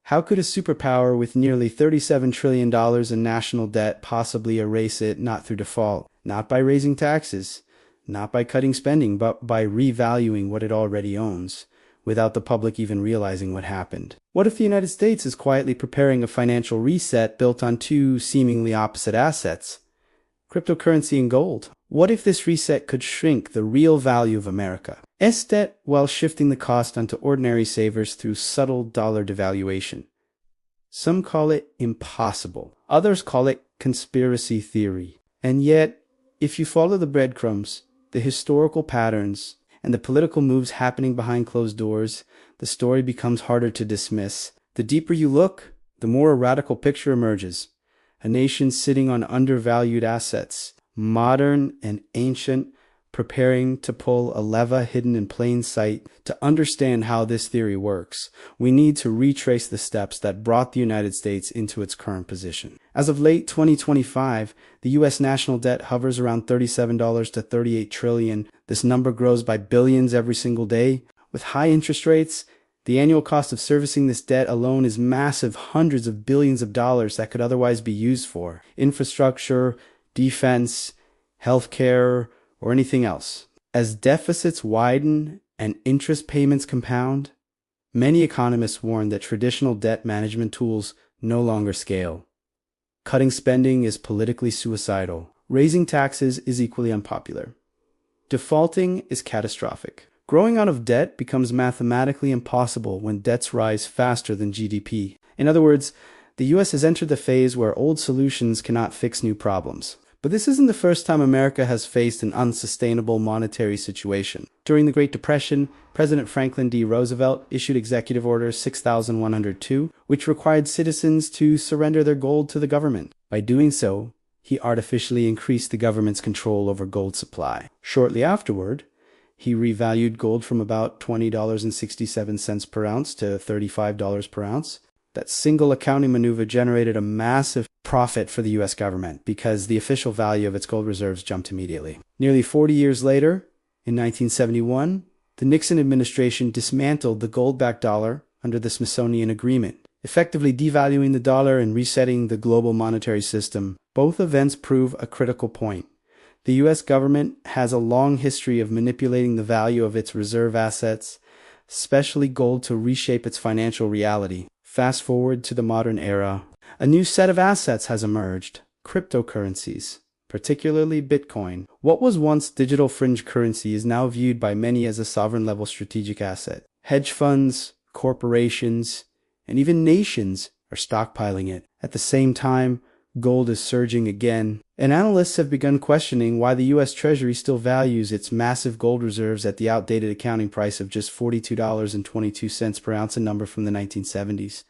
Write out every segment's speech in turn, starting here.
How could a superpower with nearly $37 trillion in national debt possibly erase it not through default, not by raising taxes, not by cutting spending, but by revaluing what it already owns, without the public even realizing what happened? What if the United States is quietly preparing a financial reset built on two seemingly opposite assets, cryptocurrency and gold? What if this reset could shrink the real value of America's debt while shifting the cost onto ordinary savers through subtle dollar devaluation? Some call it impossible. Others call it conspiracy theory. And yet, if you follow the breadcrumbs, the historical patterns, and the political moves happening behind closed doors, the story becomes harder to dismiss. The deeper you look, the more a radical picture emerges. A nation sitting on undervalued assets, modern and ancient, preparing to pull a lever hidden in plain sight. To understand how this theory works, we need to retrace the steps that brought the United States into its current position. As of late 2025, the U.S. national debt hovers around $37 to $38 trillion. This number grows by billions every single day. With high interest rates, the annual cost of servicing this debt alone is massive, hundreds of billions of dollars that could otherwise be used for infrastructure, defense, healthcare, or anything else. As deficits widen and interest payments compound, many economists warn that traditional debt management tools no longer scale. Cutting spending is politically suicidal. Raising taxes is equally unpopular. Defaulting is catastrophic. Growing out of debt becomes mathematically impossible when debts rise faster than GDP. In other words, the US has entered the phase where old solutions cannot fix new problems. But this isn't the first time America has faced an unsustainable monetary situation. During the Great Depression, President Franklin D. Roosevelt issued Executive Order 6102, which required citizens to surrender their gold to the government. By doing so, he artificially increased the government's control over gold supply. Shortly afterward, he revalued gold from about $20.67 per ounce to $35 per ounce. That single accounting maneuver generated a massive profit for the U.S. government because the official value of its gold reserves jumped immediately. Nearly 40 years later, in 1971, the Nixon administration dismantled the gold-backed dollar under the Smithsonian Agreement, effectively devaluing the dollar and resetting the global monetary system. Both events prove a critical point. The U.S. government has a long history of manipulating the value of its reserve assets, especially gold, to reshape its financial reality. Fast forward to the modern era, a new set of assets has emerged: cryptocurrencies, particularly Bitcoin. What was once digital fringe currency is now viewed by many as a sovereign-level strategic asset. Hedge funds, corporations, and even nations are stockpiling it. At the same time, gold is surging again, and analysts have begun questioning why the U.S. Treasury still values its massive gold reserves at the outdated accounting price of just $42.22 per ounce, a number from the 1970s.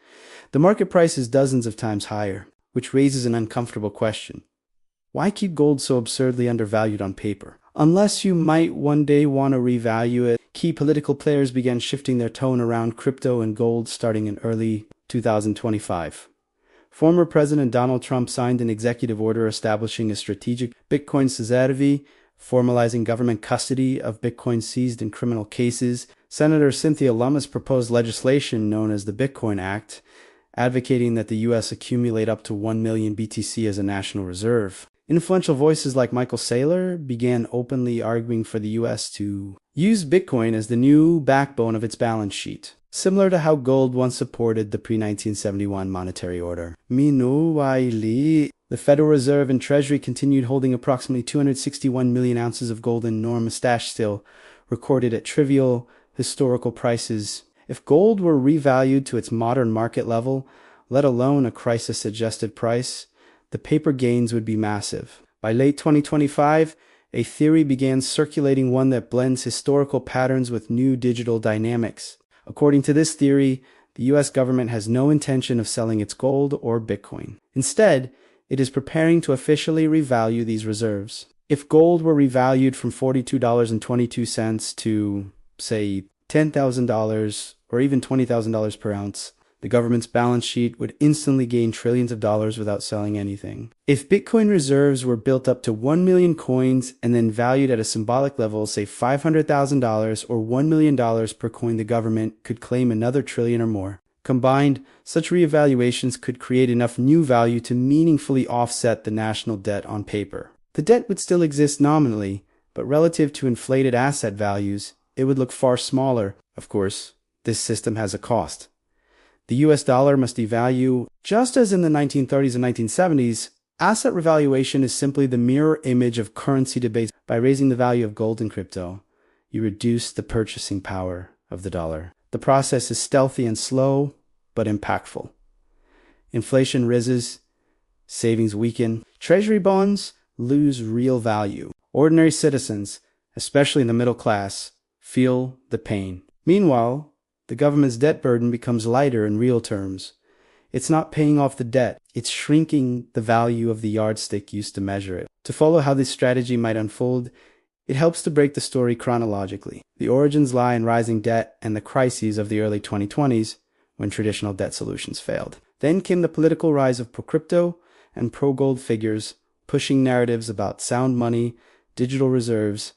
The market price is dozens of times higher, which raises an uncomfortable question. Why keep gold so absurdly undervalued on paper? Unless you might one day want to revalue it, key political players began shifting their tone around crypto and gold starting in early 2025. Former President Donald Trump signed an executive order establishing a strategic Bitcoin reserve, formalizing government custody of Bitcoin seized in criminal cases. Senator Cynthia Lummis proposed legislation known as the Bitcoin Act, advocating that the U.S. accumulate up to 1 million BTC as a national reserve. Influential voices like Michael Saylor began openly arguing for the U.S. to use Bitcoin as the new backbone of its balance sheet, similar to how gold once supported the pre-1971 monetary order. Meanwhile, the Federal Reserve and Treasury continued holding approximately 261 million ounces of gold in enormous stash, still recorded at trivial historical prices. If gold were revalued to its modern market level, let alone a crisis-adjusted price, the paper gains would be massive. By late 2025, a theory began circulating, one that blends historical patterns with new digital dynamics. According to this theory, the U.S. government has no intention of selling its gold or Bitcoin. Instead, it is preparing to officially revalue these reserves. If gold were revalued from $42.22 to, say, $10,000 or even $20,000 per ounce, the government's balance sheet would instantly gain trillions of dollars without selling anything. If Bitcoin reserves were built up to 1 million coins and then valued at a symbolic level, say $500,000 or $1 million per coin, the government could claim another trillion or more. Combined, such reevaluations could create enough new value to meaningfully offset the national debt on paper. The debt would still exist nominally, but relative to inflated asset values, it would look far smaller. Of course, this system has a cost. The US dollar must devalue. Just as in the 1930s and 1970s, asset revaluation is simply the mirror image of currency debates. By raising the value of gold and crypto, you reduce the purchasing power of the dollar. The process is stealthy and slow, but impactful. Inflation rises, savings weaken, treasury bonds lose real value. Ordinary citizens, especially in the middle class, feel the pain. Meanwhile, the government's debt burden becomes lighter in real terms. It's not paying off the debt, it's shrinking the value of the yardstick used to measure it. To follow how this strategy might unfold, it helps to break the story chronologically. The origins lie in rising debt and the crises of the early 2020s, when traditional debt solutions failed. Then came the political rise of pro-crypto and pro-gold figures, pushing narratives about sound money, digital reserves,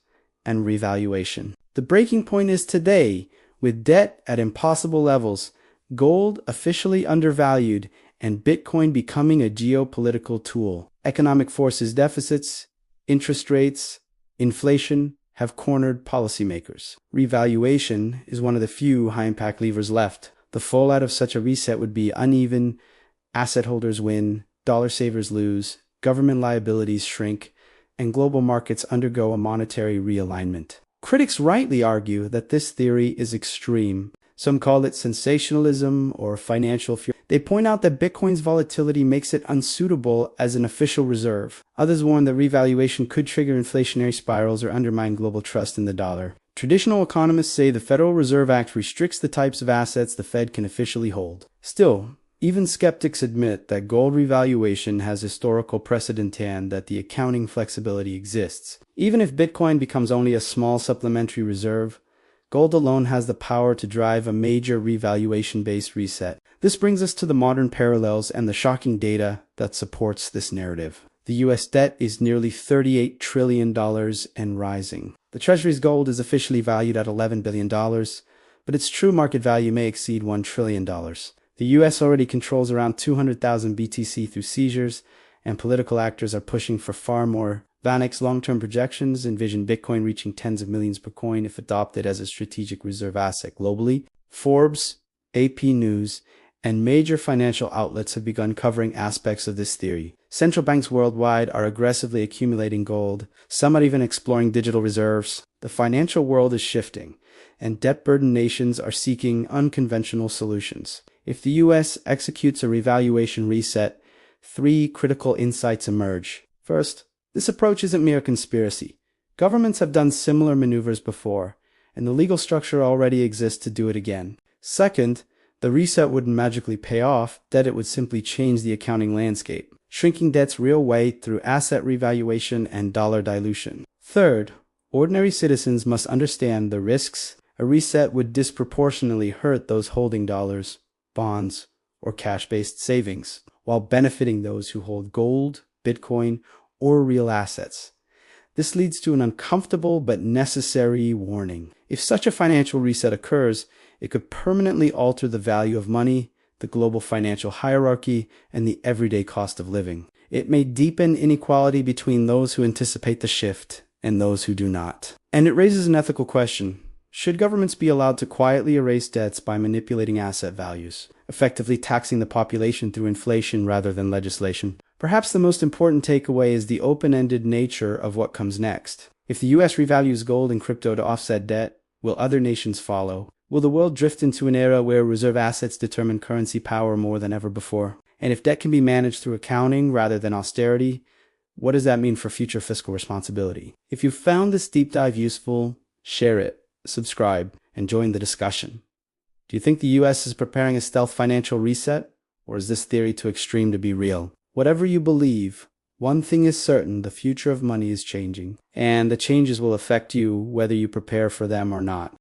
and revaluation. The breaking point is today, with debt at impossible levels, gold officially undervalued, and Bitcoin becoming a geopolitical tool. Economic forces deficits, interest rates, inflation have cornered policymakers. Revaluation is one of the few high-impact levers left. The fallout of such a reset would be uneven, asset holders win, dollar savers lose, government liabilities shrink, and global markets undergo a monetary realignment. Critics rightly argue that this theory is extreme. Some call it sensationalism or financial fear. They point out that Bitcoin's volatility makes it unsuitable as an official reserve. Others warn that revaluation could trigger inflationary spirals or undermine global trust in the dollar. Traditional economists say the Federal Reserve Act restricts the types of assets the Fed can officially hold. Still, even skeptics admit that gold revaluation has historical precedent and that the accounting flexibility exists. Even if Bitcoin becomes only a small supplementary reserve, gold alone has the power to drive a major revaluation-based reset. This brings us to the modern parallels and the shocking data that supports this narrative. The US debt is nearly $38 trillion and rising. The Treasury's gold is officially valued at $11 billion, but its true market value may exceed $1 trillion. The US already controls around 200,000 BTC through seizures, and political actors are pushing for far more. VanEck's long-term projections envision Bitcoin reaching tens of millions per coin if adopted as a strategic reserve asset globally. Forbes, AP News, and major financial outlets have begun covering aspects of this theory. Central banks worldwide are aggressively accumulating gold. Some are even exploring digital reserves. The financial world is shifting, and debt-burdened nations are seeking unconventional solutions. If the US executes a revaluation reset, three critical insights emerge. First, this approach isn't mere conspiracy. Governments have done similar maneuvers before, and the legal structure already exists to do it again. Second, the reset wouldn't magically pay off, that it would simply change the accounting landscape, shrinking debt's real weight through asset revaluation and dollar dilution. Third, ordinary citizens must understand the risks. A reset would disproportionately hurt those holding dollars, bonds, or cash-based savings, while benefiting those who hold gold, Bitcoin, or real assets. This leads to an uncomfortable but necessary warning. If such a financial reset occurs, it could permanently alter the value of money, the global financial hierarchy, and the everyday cost of living. It may deepen inequality between those who anticipate the shift and those who do not. And it raises an ethical question. Should governments be allowed to quietly erase debts by manipulating asset values, effectively taxing the population through inflation rather than legislation? Perhaps the most important takeaway is the open-ended nature of what comes next. If the US revalues gold and crypto to offset debt, will other nations follow? Will the world drift into an era where reserve assets determine currency power more than ever before? And if debt can be managed through accounting rather than austerity, what does that mean for future fiscal responsibility? If you found this deep dive useful, share it, subscribe, and join the discussion. Do you think the US is preparing a stealth financial reset, or is this theory too extreme to be real? Whatever you believe, one thing is certain: the future of money is changing, and the changes will affect you whether you prepare for them or not.